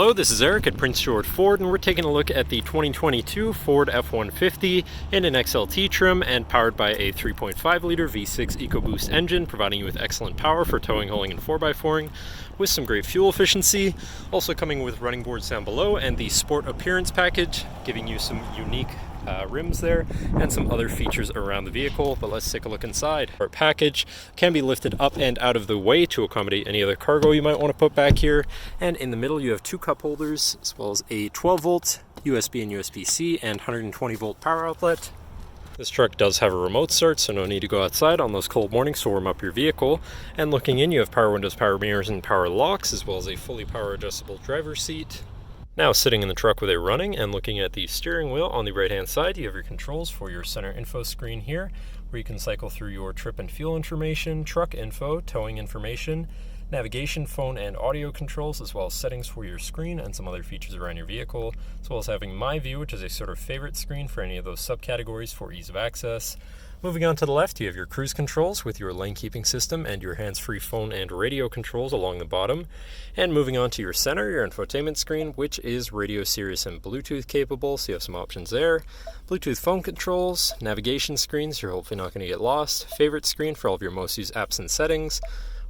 Hello, this is Eric at Prince George Ford, and we're taking a look at the 2022 Ford F-150 in an XLT trim and powered by a 3.5-liter V6 EcoBoost engine, providing you with excellent power for towing, hauling, and 4x4ing with some great fuel efficiency. Also coming with running boards down below and the Sport Appearance Package, giving you some unique rims there and some other features around the vehicle. But let's take a look inside. Our package can be lifted up and out of the way to accommodate any other cargo you might want to put back here. And in the middle you have two cup holders as well as a 12 volt USB and USB-C and 120 volt power outlet. This truck does have a remote start, so no need to go outside on those cold mornings to warm up your vehicle. And looking in, you have power windows, power mirrors, and power locks, as well as a fully power adjustable driver's seat. Now sitting in the truck with a running and looking at the steering wheel on the right hand side, you have your controls for your center info screen here, where you can cycle through your trip and fuel information, truck info, towing information, navigation, phone, and audio controls, as well as settings for your screen and some other features around your vehicle, as well as having My View, which is a sort of favorite screen for any of those subcategories for ease of access. Moving on to the left, you have your cruise controls with your lane keeping system and your hands-free phone and radio controls along the bottom. And moving on to your center, your infotainment screen, which is radio, Sirius, and Bluetooth capable, so you have some options there. Bluetooth phone controls, navigation screens, you're hopefully not going to get lost, favorite screen for all of your most used apps and settings,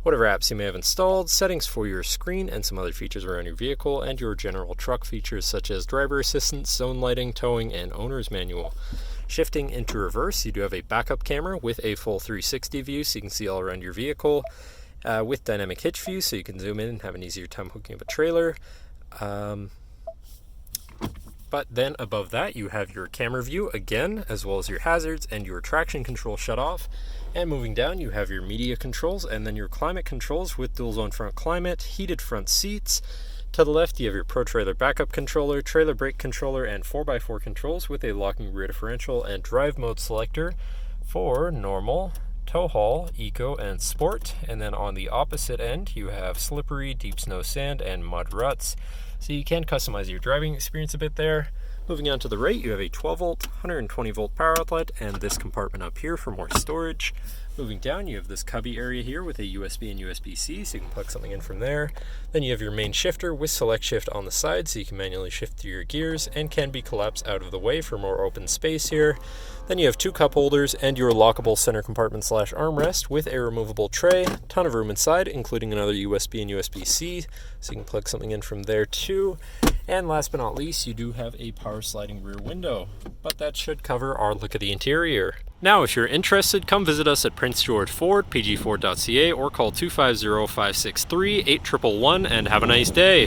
whatever apps you may have installed, settings for your screen and some other features around your vehicle, and your general truck features such as driver assistance, zone lighting, towing, and owner's manual. Shifting into reverse, you do have a backup camera with a full 360 view, so you can see all around your vehicle, with dynamic hitch view, so you can zoom in and have an easier time hooking up a trailer. But then above that, you have your camera view again, as well as your hazards and your traction control shut off. And moving down, you have your media controls and then your climate controls with dual zone front climate, heated front seats. To the left, you have your Pro Trailer backup controller, trailer brake controller, and 4x4 controls with a locking rear differential and drive mode selector for normal, tow haul, eco, and sport. And then on the opposite end, you have slippery, deep snow, sand, and mud ruts. So you can customize your driving experience a bit there. Moving on to the right, you have a 12 volt, 120 volt power outlet, and this compartment up here for more storage. Moving down, you have this cubby area here with a USB and USB-C, so you can plug something in from there. Then you have your main shifter with select shift on the side, so you can manually shift through your gears and can be collapsed out of the way for more open space here. Then you have two cup holders and your lockable center compartment / armrest with a removable tray. Ton of room inside, including another USB and USB-C, so you can plug something in from there too. And last but not least, you do have a power sliding rear window, but that should cover our look at the interior. Now, if you're interested, come visit us at Prince George Ford, pgford.ca, or call 250-563-8111 and have a nice day.